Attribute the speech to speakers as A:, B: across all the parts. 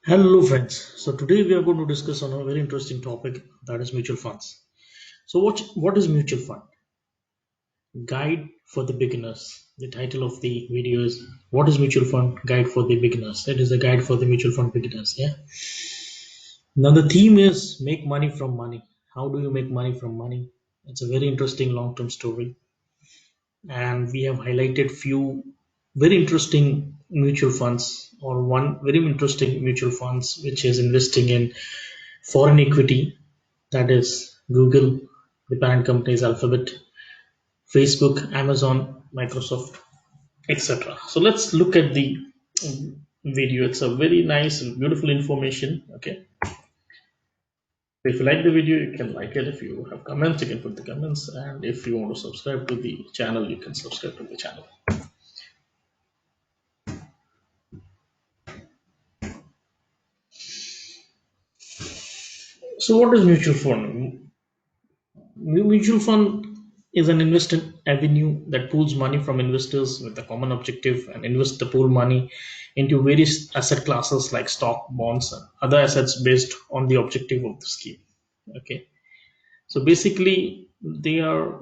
A: Hello friends. So today we are going to discuss on a very interesting topic, that is mutual funds. So what is mutual fund? Guide for the beginners. The title of the video is what is mutual fund? Guide for the beginners. It is a guide for the mutual fund beginners. Yeah. Now the theme is make money from money. How do you make money from money? It's a very interesting long-term story, and we have highlighted few very interesting mutual funds, or one very interesting mutual funds which is investing in foreign equity, that is Google, the parent companies Alphabet, Facebook, Amazon, Microsoft, etc. So let's look at the video. It's a very nice and beautiful information. Okay. If you like the video, you can like it. If you have comments, you can put the comments. And if you want to subscribe to the channel, you can subscribe to the channel. So what is mutual fund? Mutual fund is an investment avenue that pools money from investors with a common objective and invest the pool money into various asset classes like stock, bonds, and other assets based on the objective of the scheme. Okay, so basically, they are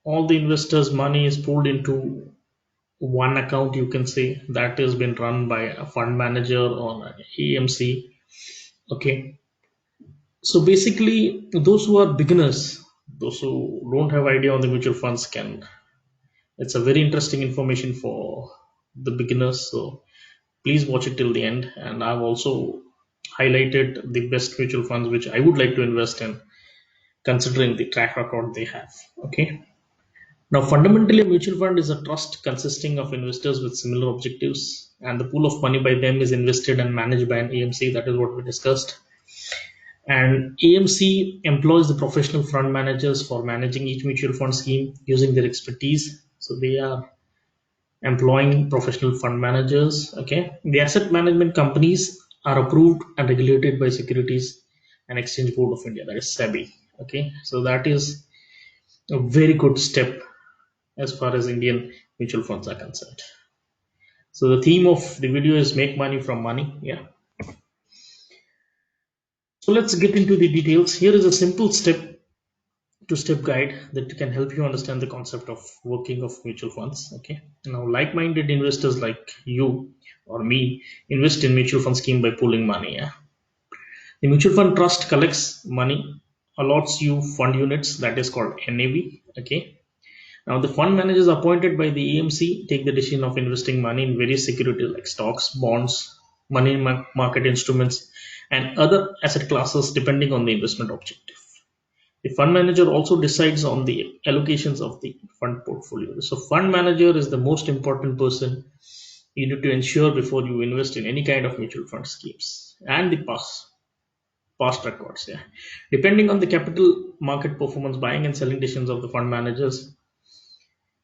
A: all the investors' money is pooled into one account. You can say that has been run by a fund manager or an AMC. Okay, so basically, those who are beginners, those who don't have idea on the mutual funds can. It's a very interesting information for the beginners. So please watch it till the end. And I've also highlighted the best mutual funds which I would like to invest in, considering the track record they have. Okay. Now, fundamentally, a mutual fund is a trust consisting of investors with similar objectives, and the pool of money by them is invested and managed by an AMC. That is what we discussed. And AMC employs the professional fund managers for managing each mutual fund scheme using their expertise. So they are employing professional fund managers. Okay, the asset management companies are approved and regulated by Securities and Exchange Board of India, that is SEBI. Okay, so that is a very good step as far as Indian mutual funds are concerned. So the theme of the video is make money from money. Yeah. So let's get into the details. Here is a simple step guide that can help you understand the concept of working of mutual funds. Okay, now like-minded investors like you or me invest in mutual fund scheme by pooling money. Yeah, the mutual fund trust collects money, allots you fund units, that is called NAV. Okay, now the fund managers appointed by the AMC take the decision of investing money in various securities like stocks, bonds, money market instruments, and other asset classes depending on the investment objective. The fund manager also decides on the allocations of the fund portfolio. So fund manager is the most important person you need to ensure before you invest in any kind of mutual fund schemes, and the past records. Yeah. Depending on the capital market performance, buying and selling decisions of the fund managers,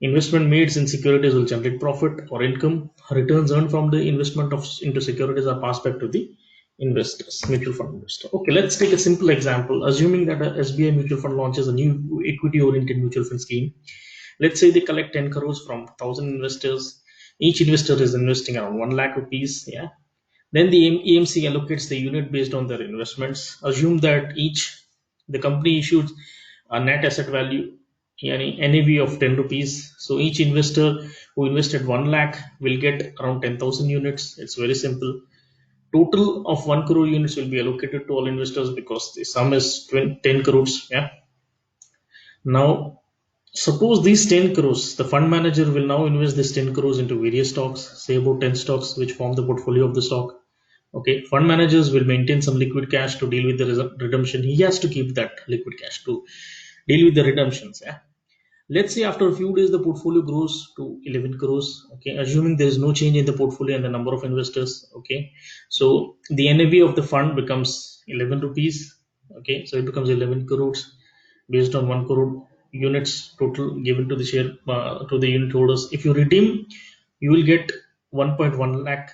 A: investment made in securities will generate profit or income. Returns earned from the investment of into securities are passed back to the investors, mutual fund investor. Okay, let's take a simple example. Assuming that a SBI mutual fund launches a new equity-oriented mutual fund scheme. Let's say they collect 10 crores from 1,000 investors. Each investor is investing around 1 lakh rupees. Yeah. Then the AMC allocates the unit based on their investments. Assume that the company issues a net asset value, yani NAV of 10 rupees. So each investor who invested 1 lakh will get around 10,000 units. It's very simple. Total of 1 crore units will be allocated to all investors because the sum is 10 crores. Yeah. Now, suppose these 10 crores, the fund manager will now invest this 10 crores into various stocks, say about 10 stocks, which form the portfolio of the stock. Okay, fund managers will maintain some liquid cash to deal with the redemption. He has to keep that liquid cash to deal with the redemptions. Yeah. Let's say after a few days the portfolio grows to 11 crores. Okay, assuming there is no change in the portfolio and the number of investors. Okay, so the NAV of the fund becomes 11 rupees. Okay, so it becomes 11 crores based on 1 crore units total given to the share to the unit holders. If you redeem, you will get 1.1 lakh.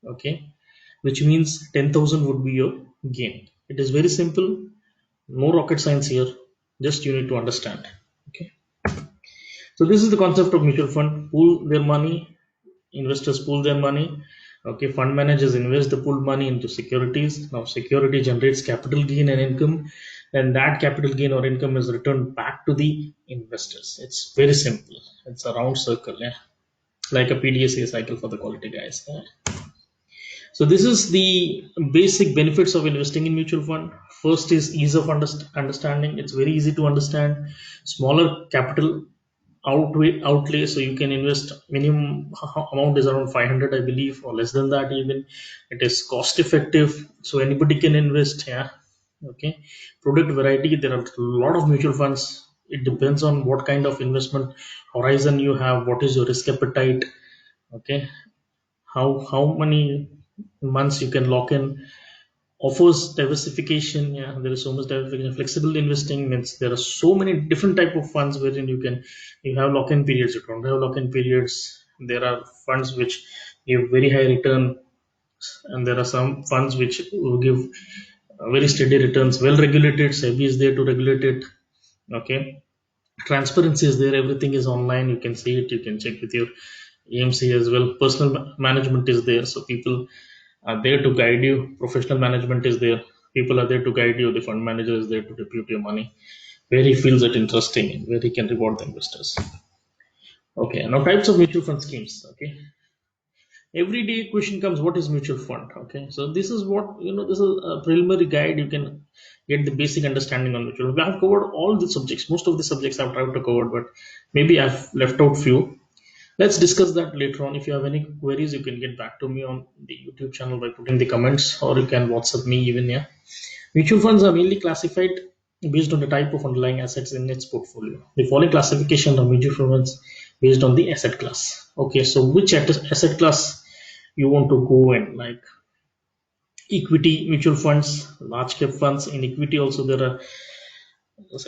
A: Okay, which means 10,000 would be your gain. It is very simple, no rocket science here, just you need to understand. Okay, so this is the concept of mutual fund. Pool their money, investors pool their money, Okay, fund managers invest the pooled money into securities. Now, security generates capital gain and income, and that capital gain or income is returned back to the investors. It's very simple. It's a round circle, yeah, like a PDCA cycle for the quality guys. Yeah. So this is the basic benefits of investing in mutual fund. First is ease of understanding. It's very easy to understand. Smaller capital outlay, so you can invest minimum amount is around 500, I believe, or less than that even. It is cost effective, so anybody can invest. Yeah. Okay. Product variety. There are a lot of mutual funds. It depends on what kind of investment horizon you have, what is your risk appetite. Okay, how many months you can lock in. Offers diversification. Yeah, there is so much diversification. Flexible investing means there are so many different type of funds wherein you have lock-in periods, you don't have lock-in periods. There are funds which give very high return, and there are some funds which will give very steady returns. Well regulated, SEBI is there to regulate it. Okay, transparency is there, everything is online, you can see it, you can check with your AMC as well. Personal management is there, so people are there to guide you. Professional management is there, people are there to guide you. The fund manager is there to depute your money where he feels it interesting and where he can reward the investors. Okay, now types of mutual fund schemes. Okay, every day question comes, what is mutual fund? Okay, so this is what, this is a preliminary guide. You can get the basic understanding on mutual fund. We have covered all the subjects, most of the subjects I've tried to cover, but maybe I've left out few. Let's discuss that later on. If you have any queries, you can get back to me on the YouTube channel by putting the comments, or you can WhatsApp me even. Yeah. Mutual funds are mainly classified based on the type of underlying assets in its portfolio. The following classification of mutual funds based on the asset class. Okay, so which asset class you want to go in? Like equity mutual funds, large cap funds. In equity also there are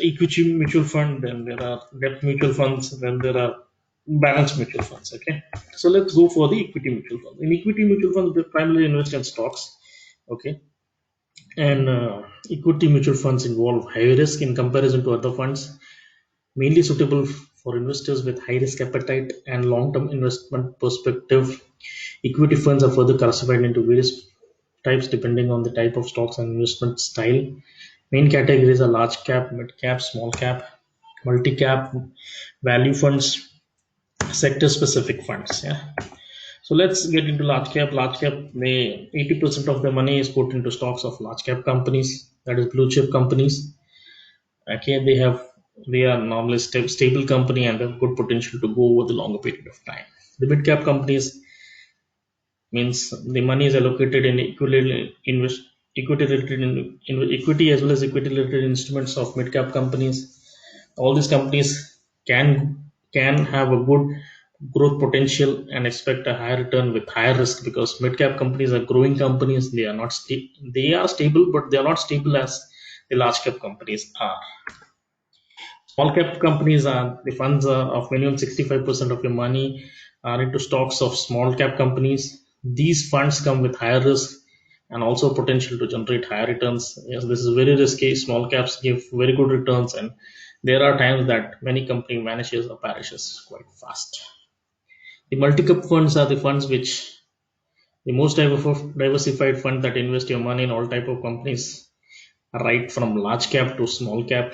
A: equity mutual fund, then there are debt mutual funds, then there are balanced mutual funds. Okay, so let's go for the equity mutual funds. In equity mutual funds, they primarily invest in stocks. Okay, and equity mutual funds involve high risk in comparison to other funds, mainly suitable for investors with high risk appetite and long term investment perspective. Equity funds are further classified into various types depending on the type of stocks and investment style. Main categories are large cap, mid cap, small cap, multi cap, value funds, sector specific funds. Yeah. So let's get into large cap. Large cap, they 80% of the money is put into stocks of large cap companies, that is blue chip companies. Okay, they are normally stable company and have good potential to go over the longer period of time. The mid cap companies means the money is allocated in equity related equity as well as equity related instruments of mid cap companies. All these companies can can have a good growth potential and expect a higher return with higher risk, because mid cap companies are growing companies. They are not they are stable, but they are not stable as the large cap companies are. Small cap companies are the funds are of minimum 65% of your money are into stocks of small cap companies. These funds come with higher risk and also potential to generate higher returns. Yes, this is very risky. Small caps give very good returns, and there are times that many company vanishes or perishes quite fast. The multi cap funds are the funds which the most diversified fund that invest your money in all type of companies, right from large cap to small cap.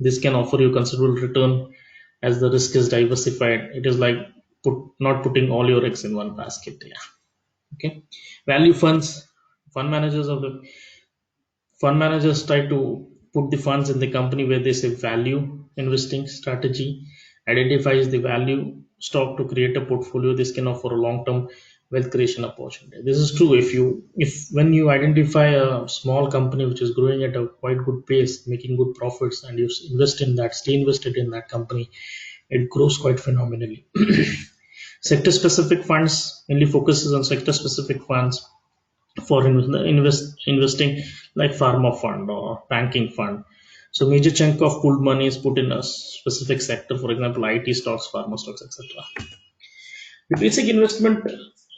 A: This can offer you considerable return as the risk is diversified. It is like not putting all your eggs in one basket. Yeah. Okay. Value funds, fund managers of the fund managers try to put the funds in the company where they say value investing strategy identifies the value stock to create a portfolio. This can offer a long-term wealth creation opportunity. This is true if when you identify a small company which is growing at a quite good pace, making good profits, and you invest in that, stay invested in that company, it grows quite phenomenally. Sector specific funds mainly focuses on sector specific funds for investing, like pharma fund or banking fund. So major chunk of pooled money is put in a specific sector, for example, IT stocks, pharma stocks, etc. The basic investment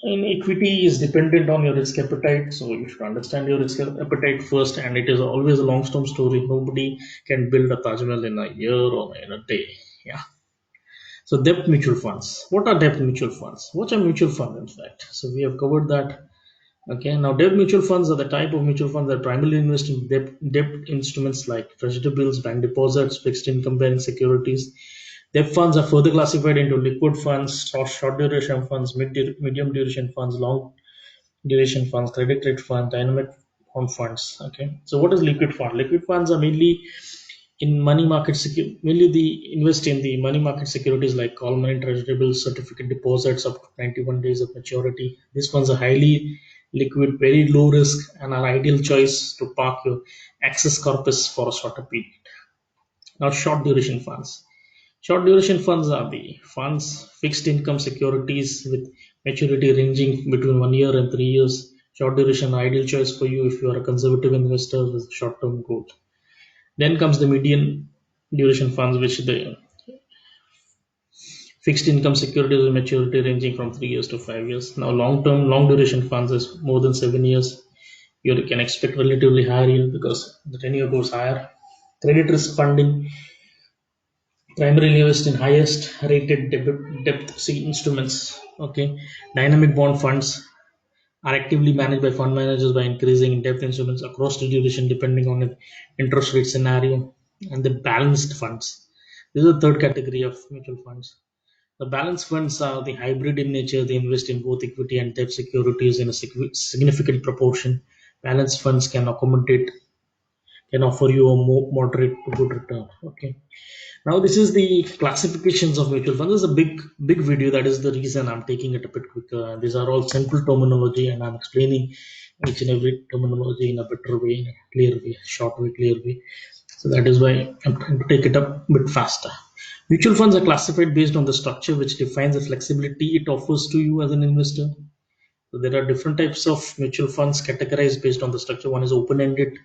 A: in equity is dependent on your risk appetite. So you should understand your risk appetite first, and it is always a long-term story. Nobody can build a Taj Mahal in a year or in a day. Yeah. So debt mutual funds. What are debt mutual funds? What's a mutual fund in fact? So we have covered that. Okay, now debt mutual funds are the type of mutual funds that primarily invest in debt instruments like treasury bills, bank deposits, fixed income bearing securities. Debt funds are further classified into liquid funds, short duration funds, medium duration funds, long duration funds, credit rate funds, dynamic bond funds. Okay, so what is liquid fund? Liquid funds are mainly in money market mainly the invest in the money market securities like call money, treasury bills, certificate deposits up to 91 days of maturity. These funds are highly liquid, very low risk, and are ideal choice to park your excess corpus for a shorter period. Now, short duration funds. Short duration funds are the funds fixed income securities with maturity ranging between 1 year and 3 years. Short duration ideal choice for you if you are a conservative investor with short term goal. Then comes the median duration funds, which the fixed income securities with maturity ranging from 3 years to 5 years. Now, long duration funds is more than 7 years. You can expect relatively higher yield because the tenure goes higher. Credit risk funding primarily invest in highest rated depth instruments. Okay, dynamic bond funds are actively managed by fund managers by increasing in depth instruments across the duration depending on the interest rate scenario. And the balanced funds. This is the third category of mutual funds. The balanced funds are the hybrid in nature. They invest in both equity and debt securities in a significant proportion. Balanced funds can offer you a more moderate to good return. Okay. Now this is the classifications of mutual funds. This is a big video. That is the reason I'm taking it a bit quicker. These are all simple terminology, and I'm explaining each and every terminology in a better way, in a clear way, short way, clear way. So that is why I'm trying to take it up a bit faster. Mutual funds are classified based on the structure, which defines the flexibility it offers to you as an investor. So there are different types of mutual funds categorized based on the structure. One is open-ended,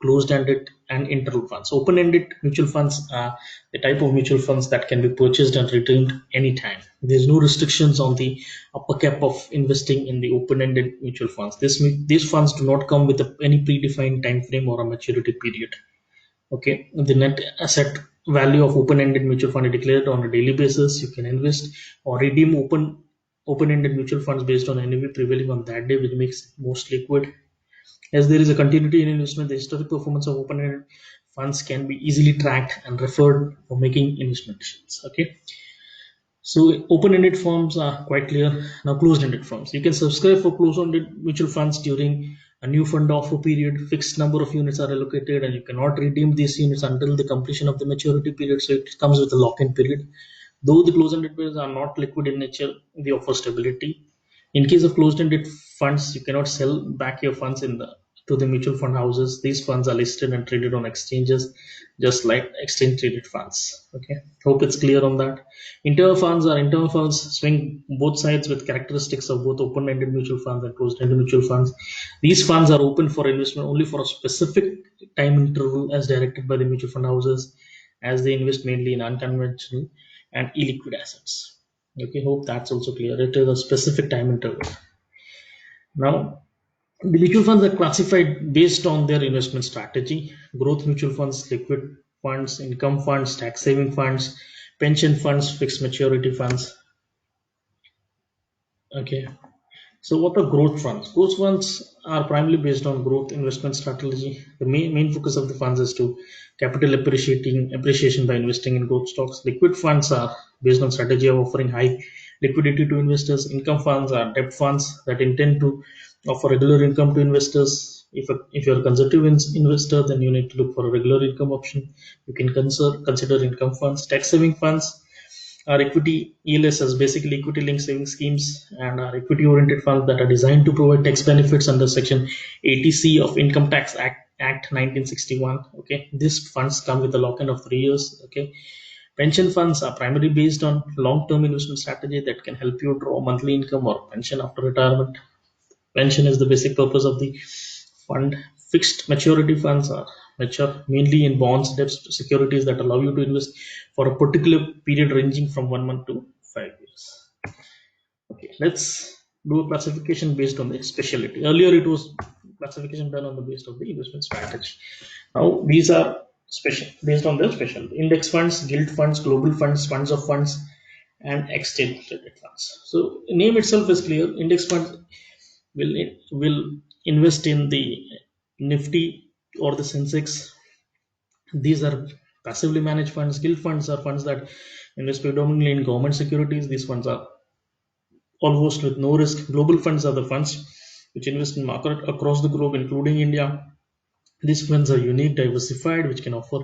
A: closed-ended, and interval funds. Open-ended mutual funds are the type of mutual funds that can be purchased and redeemed anytime. There's no restrictions on the upper cap of investing in the open-ended mutual funds. These funds do not come with any predefined time frame or a maturity period. Okay, the net asset value of open-ended mutual fund is declared on a daily basis. You can invest or redeem open-ended mutual funds based on NAV prevailing on that day, which makes it most liquid. As there is a continuity in investment, the historic performance of open-ended funds can be easily tracked and referred for making investment decisions. Okay, so open-ended firms are quite clear. Now closed-ended firms. You can subscribe for closed-ended mutual funds during a new fund offer period. Fixed number of units are allocated, and you cannot redeem these units until the completion of the maturity period. So it comes with a lock-in period. Though the closed-ended funds are not liquid in nature, they offer stability. In case of closed-ended funds, you cannot sell back your funds to the mutual fund houses. These funds are listed and traded on exchanges, just like exchange traded funds. Okay, hope it's clear on that. Internal funds swing both sides with characteristics of both open-ended mutual funds and closed-ended mutual funds. These funds are open for investment only for a specific time interval as directed by the mutual fund houses, as they invest mainly in unconventional and illiquid assets. Okay, hope that's also clear. It is a specific time interval. Now, the mutual funds are classified based on their investment strategy. Growth mutual funds, liquid funds, income funds, tax saving funds, pension funds, fixed maturity funds. Okay. So what are growth funds? Growth funds are primarily based on growth investment strategy. The main focus of the funds is to capital appreciation by investing in growth stocks. Liquid funds are based on strategy of offering high liquidity to investors. Income funds are debt funds that intend to offer regular income to investors. If you're a conservative investor, then you need to look for a regular income option. You can consider income funds. Tax saving funds our equity ELSs, basically equity linked saving schemes, and our equity oriented funds that are designed to provide tax benefits under Section 80C of Income Tax Act 1961. Okay, these funds come with a lock-in of 3 years. Okay, pension funds are primarily based on long-term investment strategy that can help you draw monthly income or pension after retirement. Pension is the basic purpose of the fund. Fixed maturity funds are mature mainly in bonds, debt securities that allow you to invest for a particular period ranging from 1 month to 5 years. Okay, let's do a classification based on the specialty. Earlier, it was classification done on the base of the investment strategy. Now, these are special based on their specialty. Index funds, gilt funds, global funds, funds of funds, and exchange traded funds. So name itself is clear. Index funds will invest in the Nifty or the Sensex. These are passively managed funds. Gilt funds are funds that invest predominantly in government securities. These funds are almost with no risk. Global funds are the funds which invest in market across the globe, including India. These funds are unique, diversified, which can offer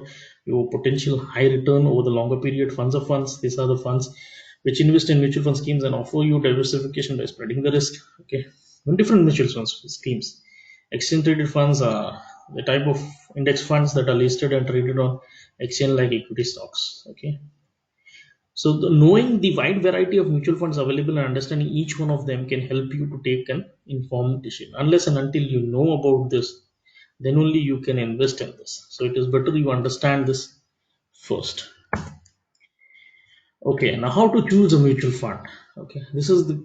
A: you potential high return over the longer period. Funds of funds. These are the funds which invest in mutual fund schemes and offer you diversification by spreading the risk. Okay, one different mutual fund schemes. Exchange traded funds are the type of index funds that are listed and traded on exchange like equity stocks. Okay, so knowing the wide variety of mutual funds available and understanding each one of them can help you to take an informed decision. Unless and until you know about this, then only you can invest in this. So it is better you understand this first. Okay, now how to choose a mutual fund? Okay, this is the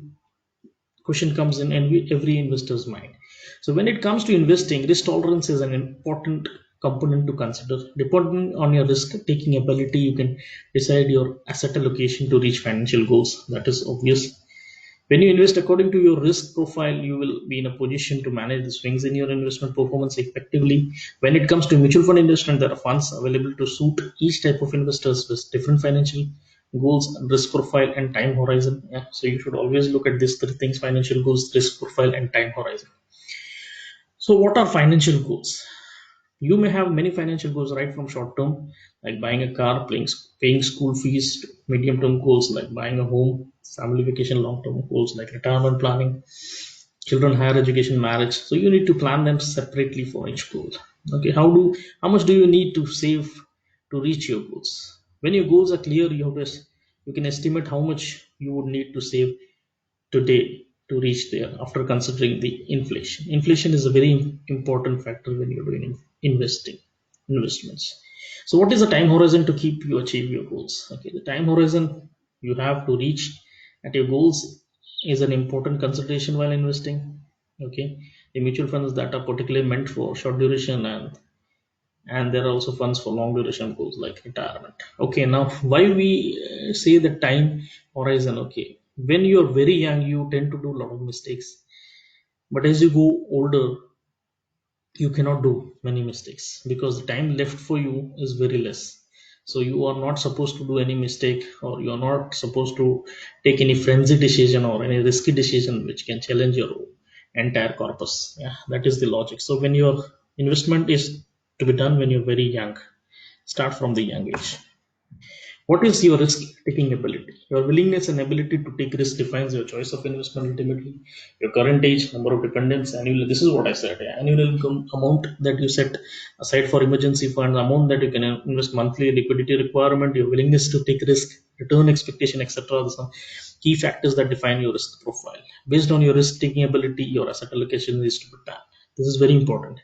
A: question comes in every investor's mind. So when it comes to investing, risk tolerance is an important component to consider. Depending on your risk taking ability, you can decide your asset allocation to reach financial goals. That is obvious. When you invest according to your risk profile, you will be in a position to manage the swings in your investment performance effectively. When it comes to mutual fund investment, there are funds available to suit each type of investors with different financial goals, risk profile, and time horizon. Yeah, so you should always look at these three things: financial goals, risk profile, and time horizon. So, what are financial goals? You may have many financial goals right from short term, like buying a car, paying school fees, to medium term goals like buying a home, family vacation, long term goals like retirement planning, children higher education, marriage. So you need to plan them separately for each goal. Okay, how much do you need to save to reach your goals? When your goals are clear, you can estimate how much you would need to save today to reach there after considering the inflation. Inflation is a very important factor when you're doing investments. So what is the time horizon to keep you achieve your goals? Okay, the time horizon you have to reach at your goals is an important consideration while investing. Okay, the mutual funds that are particularly meant for short duration, and there are also funds for long duration goals like retirement. Okay, now why we say the time horizon? Okay, when you're very young you tend to do a lot of mistakes, but as you go older you cannot do many mistakes because the time left for you is very less. So you are not supposed to do any mistake, or you are not supposed to take any frenzy decision or any risky decision which can challenge your entire corpus. Yeah, that is the logic. So when your investment is to be done when you're very young, start from the young age. What is your risk taking ability? Your willingness and ability to take risk defines your choice of investment ultimately. Your current age, number of dependents, annual. This is what I said. Yeah, annual income amount that you set aside for emergency fund, amount that you can invest monthly, liquidity requirement, your willingness to take risk, return expectation, etc. These are key factors that define your risk profile. Based on your risk taking ability, your asset allocation is to be planned. This is very important.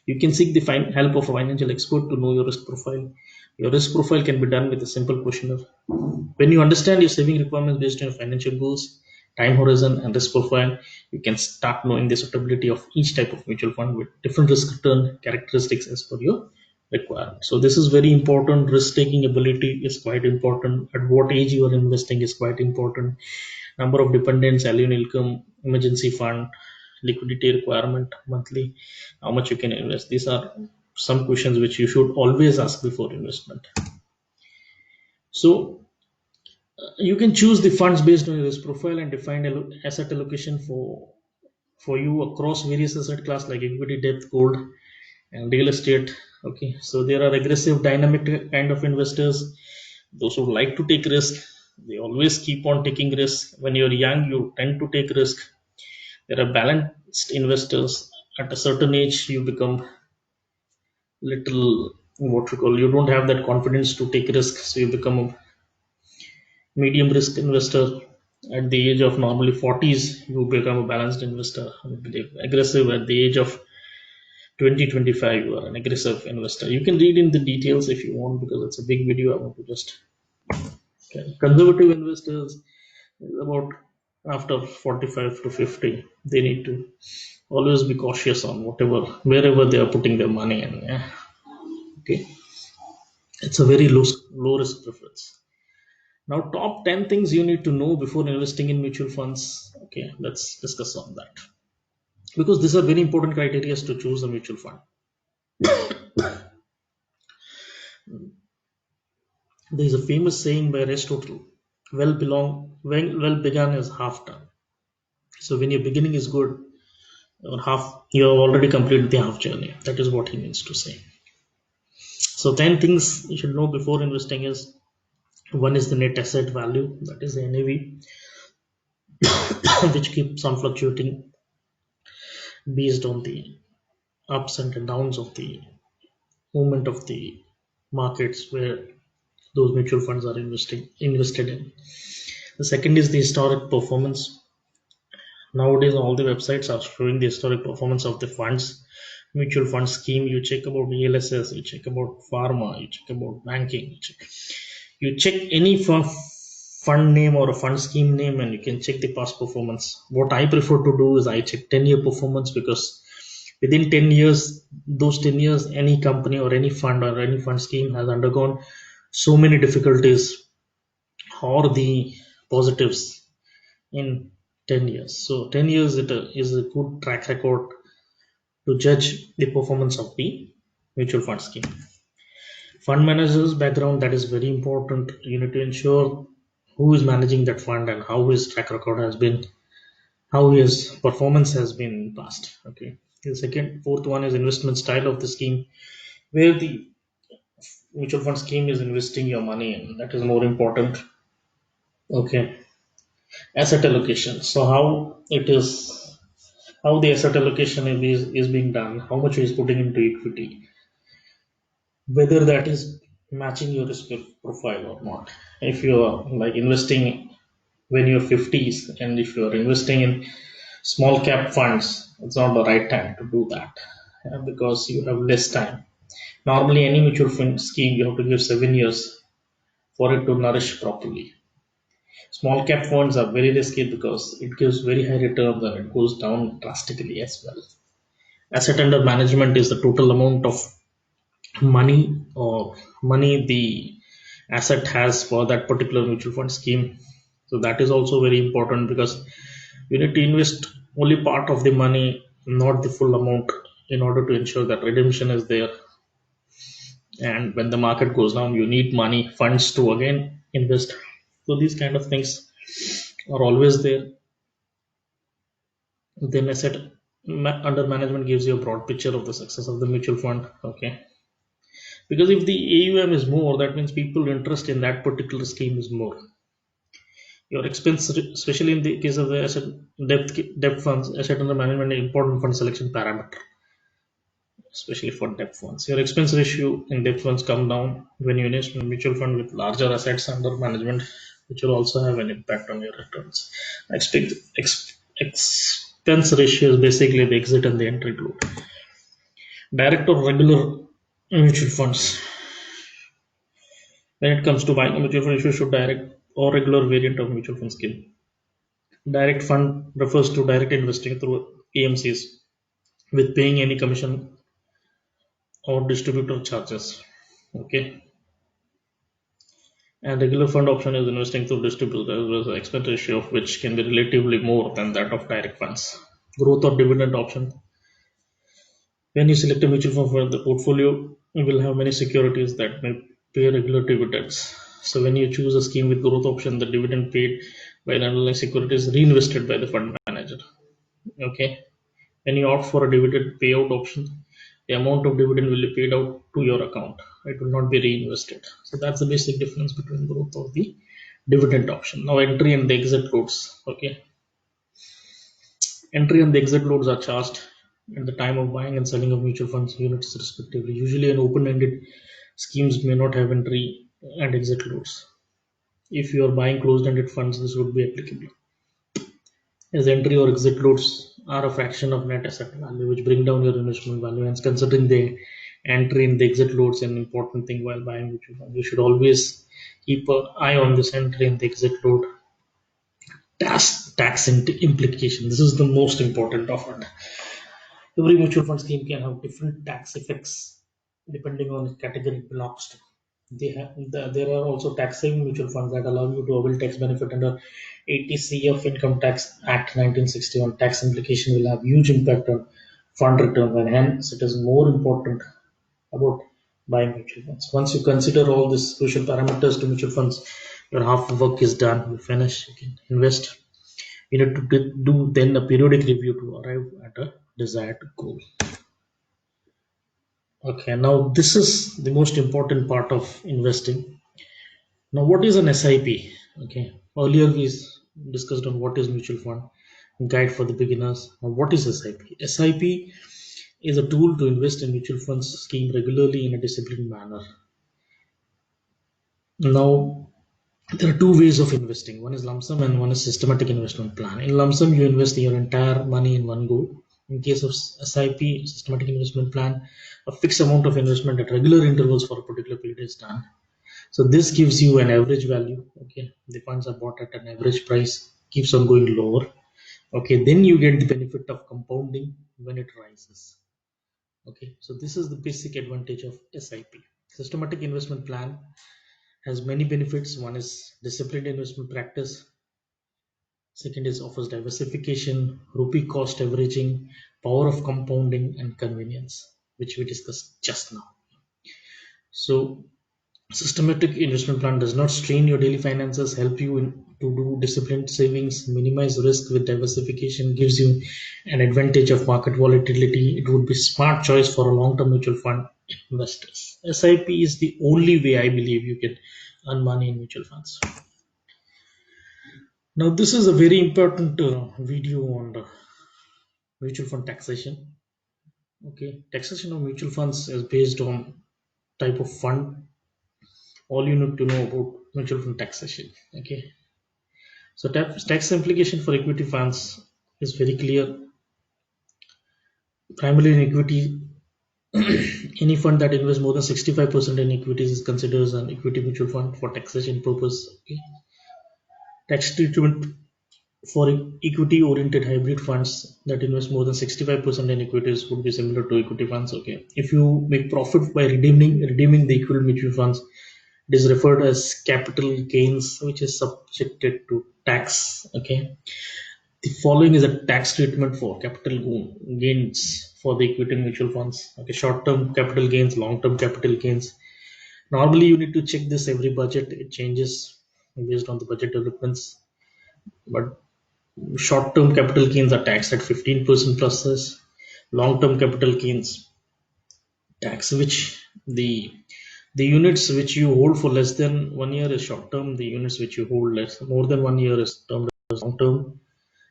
A: You can seek the help of a financial expert to know your risk profile. Your risk profile can be done with a simple questionnaire. When you understand your saving requirements based on your financial goals, time horizon, and risk profile, you can start knowing the suitability of each type of mutual fund with different risk return characteristics as per your requirement. So this is very important. Risk taking ability is quite important. At what age you are investing is quite important. Number of dependents, annual income, emergency fund, liquidity requirement monthly, how much you can invest. These are some questions which you should always ask before investment. So you can choose the funds based on your risk profile and define asset allocation for you across various asset class like equity, debt, gold, and real estate. Okay, so there are aggressive dynamic kind of investors, those who like to take risk. They always keep on taking risk. When you're young you tend to take risk. There are balanced investors. At a certain age you become little, what you call, you don't have that confidence to take risk, so you become a medium risk investor. At the age of normally 40s you become a balanced investor. I believe aggressive at the age of 2025 you are an aggressive investor. You can read in the details if you want because it's a big video. I want to just, okay. Conservative investors is about after 45 to 50. They need to always be cautious on whatever wherever they are putting their money in. Yeah, okay, it's a very low risk preference. Now, top 10 things you need to know before investing in mutual funds. Okay, let's discuss on that because these are very important criteria to choose a mutual fund. There is a famous saying by Aristotle: well begun is half done." So when your beginning is good, or half, you have already completed the half journey. That is what he means to say. So 10 things you should know before investing is: one is the net asset value, that is the NAV, which keeps on fluctuating based on the ups and downs of the movement of the markets where those mutual funds are invested in. The second is the historic performance. Nowadays, all the websites are showing the historic performance of the funds, mutual fund scheme. You check about ELSS, you check about pharma, you check about banking, you check any fund name or a fund scheme name, and you can check the past performance. What I prefer to do is I check 10-year performance because within 10 years, those 10 years, any company or any fund or any fund scheme has undergone so many difficulties or the positives in 10 years. So 10 years is a good track record to judge the performance of the mutual fund scheme. Fund manager's background, that is very important. You need to ensure who is managing that fund and how his track record has been, how his performance has been in past. Okay. The fourth one is investment style of the scheme, where the mutual fund scheme is investing your money in. That is more important. Okay. Asset allocation. So how the asset allocation is being done, how much is putting into equity, whether that is matching your risk profile or not. If you are like investing when you're 50s, and if you're investing in small cap funds, it's not the right time to do that, because you have less time. Normally, any mutual fund scheme you have to give 7 years for it to nourish properly. Small cap funds are very risky because it gives very high returns and it goes down drastically as well. Asset under management is the total amount of money the asset has for that particular mutual fund scheme. So that is also very important because you need to invest only part of the money, not the full amount, in order to ensure that redemption is there. And when the market goes down, you need money, funds to again invest. So these kind of things are always there. Then under management gives you a broad picture of the success of the mutual fund. Okay, because if the AUM is more, that means people interest in that particular scheme is more. Your expense, especially in the case of the debt funds, asset under management, is important fund selection parameter, especially for debt funds. Your expense ratio in debt funds come down when you invest in a mutual fund with larger assets under management, which will also have an impact on your returns. Expense ratio is basically the exit and the entry load. Direct or regular mutual funds. When it comes to buying a mutual fund, you should direct or regular variant of mutual fund scheme. Direct fund refers to direct investing through AMCs with paying any commission or distributor charges. Okay. And regular fund option is investing through distributors with an expense ratio of which can be relatively more than that of direct funds. Growth or dividend option. When you select a mutual fund for the portfolio, you will have many securities that may pay regular dividends. So when you choose a scheme with growth option, the dividend paid by the underlying security is reinvested by the fund manager. Okay. When you opt for a dividend payout option, the amount of dividend will be paid out to your account. It will not be reinvested. So that's the basic difference between growth or the dividend option. Now entry and the exit loads. Okay. Entry and the exit loads are charged at the time of buying and selling of mutual funds units respectively. Usually an open-ended schemes may not have entry and exit loads. If you are buying closed-ended funds, this would be applicable, as entry or exit loads are a fraction of net asset value, which bring down your investment value. Hence, considering the entry and the exit loads an important thing while buying mutual fund. You should always keep an eye on this entry and the exit load tax implication. This is the most important of it. Every mutual fund scheme can have different tax effects depending on the category it belongs to. There are also tax saving mutual funds that allow you to avail tax benefit under 80C of Income Tax Act 1961. Tax implication will have huge impact on fund returns, and hence it is more important about buying mutual funds. Once you consider all these crucial parameters to mutual funds, your half work is done. You finish, you can invest. You need to do then a periodic review to arrive at a desired goal. Okay, now this is the most important part of investing. Now, what is an SIP? Okay, earlier we discussed on what is mutual fund, guide for the beginners. Now, what is SIP? SIP is a tool to invest in mutual funds scheme regularly in a disciplined manner. Now, there are two ways of investing. One is lump sum and one is systematic investment plan. In lump sum, you invest your entire money in one go. In case of SIP, systematic investment plan, a fixed amount of investment at regular intervals for a particular period is done. So this gives you an average value. Okay, the funds are bought at an average price, keeps on going lower. Okay, then you get the benefit of compounding when it rises. Okay, so this is the basic advantage of SIP. Systematic investment plan has many benefits. One is disciplined investment practice. Second is offers diversification, rupee cost averaging, power of compounding, and convenience, which we discussed just now. So systematic investment plan does not strain your daily finances, help you to do disciplined savings, minimize risk with diversification, gives you an advantage of market volatility. It would be smart choice for a long-term mutual fund investors. SIP is the only way I believe you can earn money in mutual funds. Now, this is a very important video on the mutual fund taxation. Okay, taxation of mutual funds is based on type of fund. All you need to know about mutual fund taxation. Okay, so tax implication for equity funds is very clear. Primarily in equity, any fund that invests more than 65% in equities is considered as an equity mutual fund for taxation purpose. Okay. Tax treatment for equity oriented hybrid funds that invest more than 65% in equities would be similar to equity funds. Okay. If you make profit by redeeming the equity mutual funds, it is referred as capital gains, which is subjected to tax. Okay. The following is a tax treatment for capital gains for the equity mutual funds. Okay, short-term capital gains, long-term capital gains. Normally, you need to check this every budget. It changes based on the budget developments. But short-term capital gains are taxed at 15% plus cess. Long-term capital gains tax, which the units which you hold for less than 1 year is short-term. The units which you hold less more than 1 year is termed as long-term.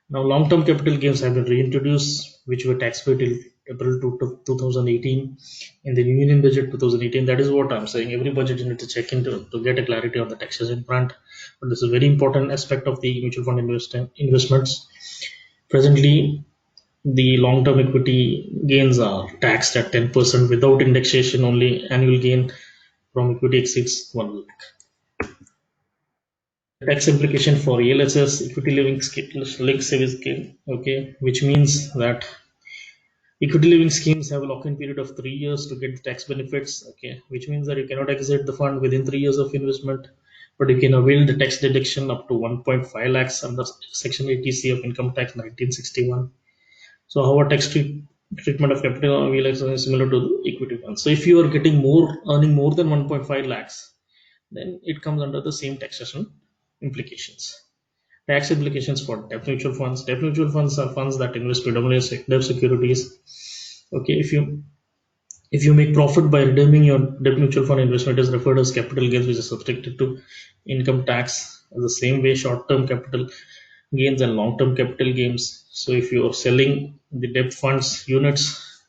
A: Now, long-term capital gains have been reintroduced, which were tax-free till April 2018 in the Union Budget 2018. That is what I'm saying. Every budget you need to check into to get a clarity on the taxation front. But this is a very important aspect of the mutual fund investments. Presently, the long-term equity gains are taxed at 10% without indexation. Only annual gain from equity exceeds 1 lakh. Tax implication for ELSS, equity link savings scheme, okay, which means that equity living schemes have a lock-in period of 3 years to get the tax benefits, okay, which means that you cannot exit the fund within 3 years of investment, but you can avail the tax deduction up to 1.5 lakhs under Section 80C of Income Tax 1961. So, our treatment of capital available is similar to the equity fund. So, if you are earning more than 1.5 lakhs, then it comes under the same taxation implications. Tax implications for debt mutual funds. Debt mutual funds are funds that invest predominantly in debt securities. Okay, if you make profit by redeeming your debt mutual fund investment is referred as capital gains, which is subjected to income tax. The same way, short-term capital gains and long-term capital gains. So, if you are selling the debt funds units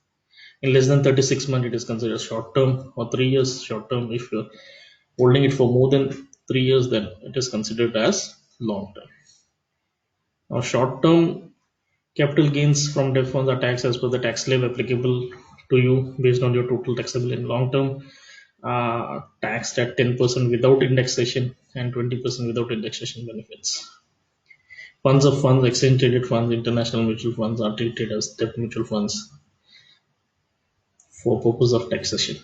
A: in less than 36 months, it is considered short-term, or 3 years short-term. If you're holding it for more than 3 years, then it is considered as long-term. Now, short-term capital gains from debt funds are taxed as per the tax slab applicable to you based on your total taxable income. Long-term taxed at 10% without indexation and 20% without indexation benefits. Funds of funds, exchange traded funds, international mutual funds are treated as debt mutual funds for purpose of taxation.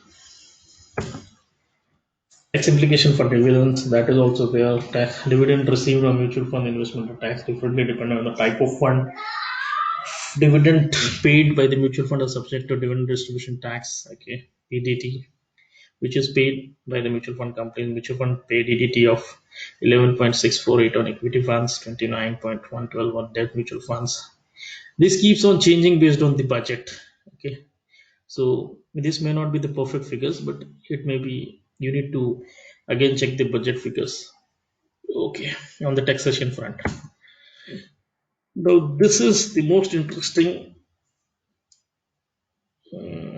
A: implication for dividends, that is also there. Tax dividend received on mutual fund investment are taxed differently depending on the type of fund. Dividend paid by the mutual fund is subject to dividend distribution tax, okay, PDT, which is paid by the mutual fund company. Mutual fund pay DDT of 11.648 on equity funds, 29.112 on debt mutual funds. This keeps on changing based on the budget. Okay, so this may not be the perfect figures, but it may be. You need to again check the budget figures. Okay, on the taxation front. Now this is the most interesting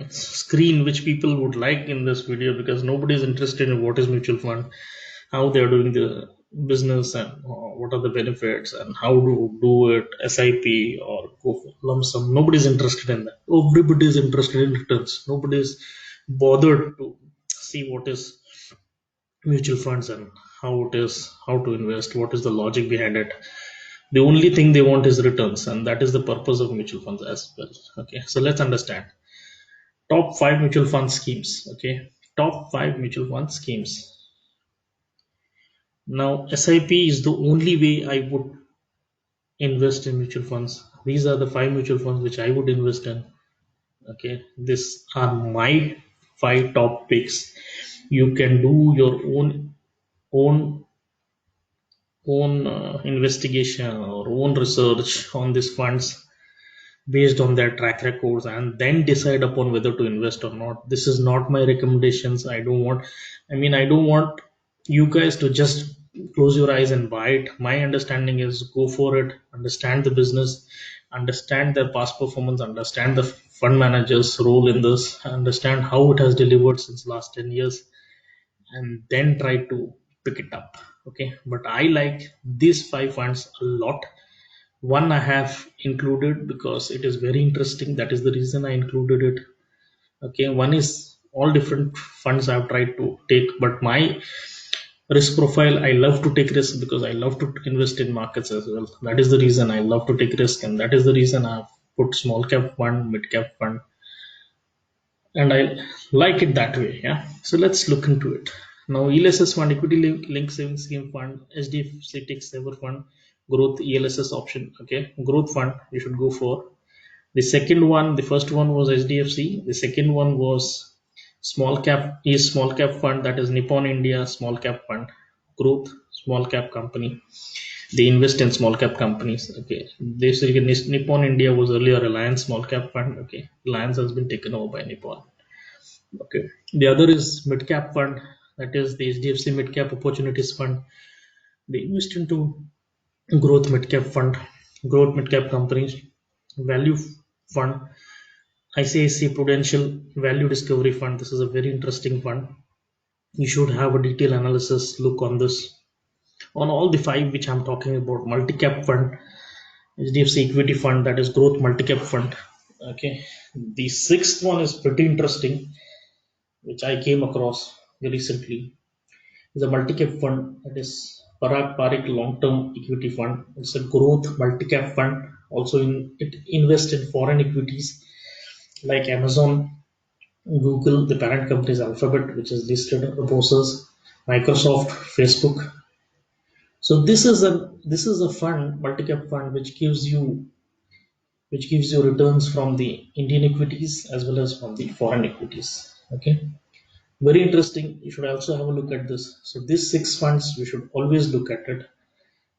A: screen which people would like in this video, because nobody is interested in what is mutual fund, how they are doing the business, and what are the benefits, and how to do it, SIP or go for lump sum. Nobody is interested in that. Everybody is interested in returns. Nobody is bothered to see what is mutual funds and how it is, how to invest, what is the logic behind it. The only thing they want is returns, and that is the purpose of mutual funds as well. Okay, so let's understand top 5 mutual fund schemes. Okay, top 5 mutual fund schemes. Now SIP is the only way I would invest in mutual funds. These are the 5 mutual funds which I would invest in. Okay, these are my 5 top picks. You can do your own investigation or own research on these funds based on their track records, and then decide upon whether to invest or not. This is not my recommendations. I don't want you guys to just close your eyes and buy it. My understanding is go for it, understand the business, understand their past performance, understand the fund manager's role in this, understand how it has delivered since last 10 years, and then try to pick it up. Okay, but I like these 5 funds a lot. One I have included because it is very interesting. That is the reason I included it. Okay, one is all different funds I've tried to take, but my risk profile, I love to take risk because I love to invest in markets as well. That is the reason I love to take risk, and that is the reason I've put small cap fund, mid cap fund, and I like it that way. Yeah. So let's look into it. Now ELSS fund, equity link savings scheme fund, HDFC Tech Saver fund, growth ELSS option. Okay, growth fund you should go for. The second one, the first one was HDFC. The second one was small cap fund, that is Nippon India small cap fund, growth small cap company. They invest in small cap companies. Okay, basically Nippon India was earlier Reliance small cap fund. Okay, Reliance has been taken over by Nippon. Okay, the other is mid cap fund, that is the HDFC mid cap opportunities fund. They invest into growth mid cap fund, growth mid cap companies. Value fund, ICICI Prudential Value Discovery Fund. This is a very interesting fund. You should have a detailed analysis look on this. On all the 5 which I'm talking about, multi-cap fund, HDFC Equity Fund, that is growth multi-cap fund. Okay, the 6th one is pretty interesting, which I came across recently. Is a multi-cap fund, that is Parag Parikh Long-Term Equity Fund. It's a growth multi-cap fund. Also, it invests in foreign equities like Amazon, Google, the parent company is Alphabet, which is listed on the bourses, Microsoft, Facebook. So this is a fund, multi-cap fund, which gives you returns from the Indian equities as well as from the foreign equities. Okay, very interesting. You should also have a look at this. So these 6 funds, we should always look at it.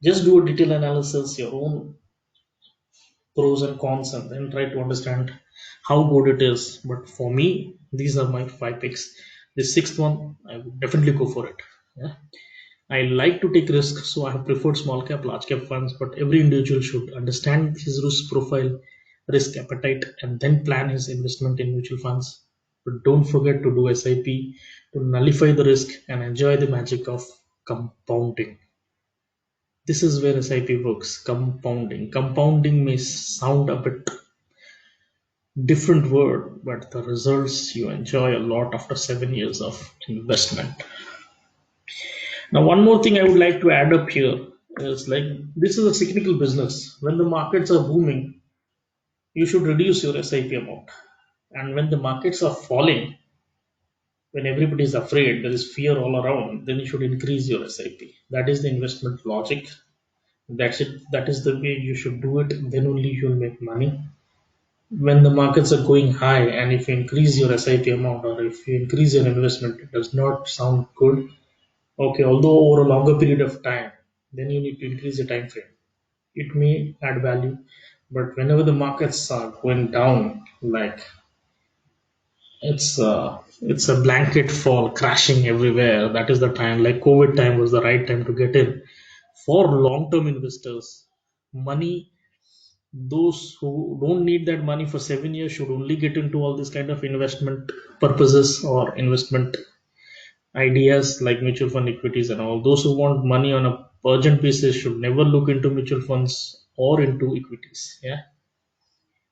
A: Just do a detailed analysis, your own pros and cons, and then try to understand how good it is. But for me, these are my 5 picks. The 6th one, I would definitely go for it. Yeah. I like to take risks, so I have preferred small cap, large cap funds, but every individual should understand his risk profile, risk appetite, and then plan his investment in mutual funds. But don't forget to do SIP to nullify the risk and enjoy the magic of compounding. This is where SIP works. Compounding. Compounding may sound a bit different word, but the results you enjoy a lot after 7 years of investment. Now, one more thing I would like to add up here is like this is a cyclical business. When the markets are booming, you should reduce your SIP amount. And when the markets are falling, When everybody is afraid, there is fear all around, then you should increase your SIP. That is the investment logic. That's it. That is the way you should do it. Then only you will make money. When the markets are going high, and if you increase your SIP amount or if you increase your investment, it does not sound good. Okay, although over a longer period of time, then you need to increase the time frame. It may add value, but whenever the markets are going down, like it's a blanket fall crashing everywhere. That is the time. Like COVID time was the right time to get in. For long-term investors, money, those who don't need that money for 7 years should only get into all this kind of investment purposes or investment ideas like mutual fund equities and all. Those who want money on a urgent basis should never look into mutual funds or into equities. Yeah.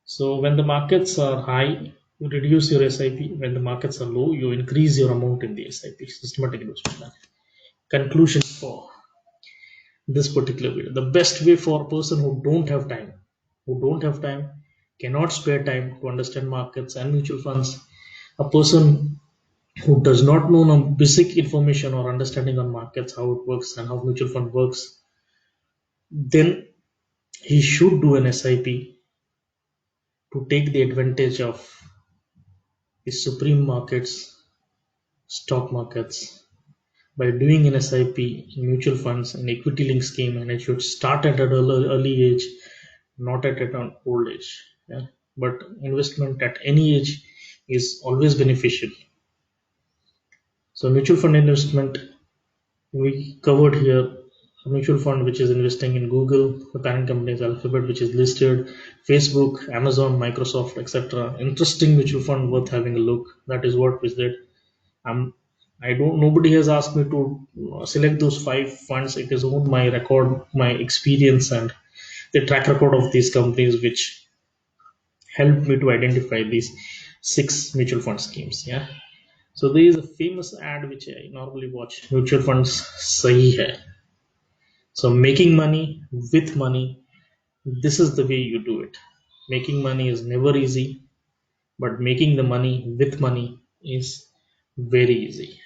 A: So when the markets are high, you reduce your SIP. When the markets are low, you increase your amount in the SIP, systematic investment plan. Conclusion for this particular video: the best way for a person who don't have time, cannot spare time to understand markets and mutual funds, a person who does not know no basic information or understanding on markets, how it works and how mutual fund works, then he should do an SIP to take the advantage of the supreme markets, stock markets, by doing an SIP in mutual funds and equity link scheme, and it should start at an early age, not at an old age. Yeah? But investment at any age is always beneficial. So mutual fund investment, we covered here a mutual fund which is investing in Google, the parent company is Alphabet, which is listed, Facebook, Amazon, Microsoft, etc. Interesting mutual fund worth having a look. That is what we did. I'm I don't nobody has asked me to select those five funds. It is on my record, my experience, and the track record of these companies which helped me to identify these six mutual fund schemes. Yeah. So there is a famous ad which I normally watch. Mutual funds sahi hai. So making money with money, this is the way you do it. Making money is never easy, but making the money with money is very easy.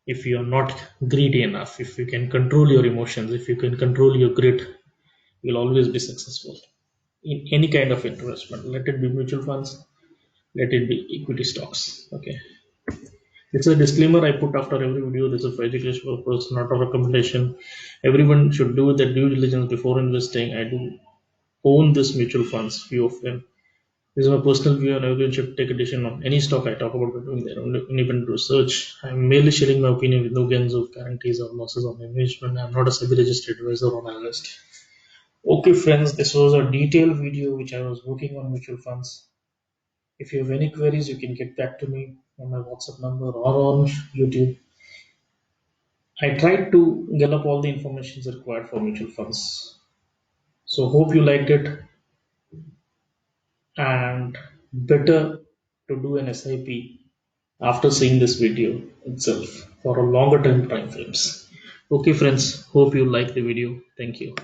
A: If you are not greedy enough, if you can control your emotions, if you can control your grit, you'll always be successful in any kind of investment. Let it be mutual funds, let it be equity stocks. Okay. It's a disclaimer I put after every video. This is for educational purpose, not a recommendation. Everyone should do their due diligence before investing. I do own this mutual funds, few of them. This is my personal view, and everyone should take a decision on any stock I talk about by doing their own independent research. I'm merely sharing my opinion with no gains of guarantees or losses on my investment. I'm not a SEBI registered advisor or analyst. Okay, friends, this was a detailed video which I was working on mutual funds. If you have any queries, you can get back to me on my WhatsApp number or on YouTube. I tried to get up all the information required for mutual funds. So hope you liked it, and better to do an SIP after seeing this video itself for a longer time frames. Okay friends, hope you like the video. Thank you.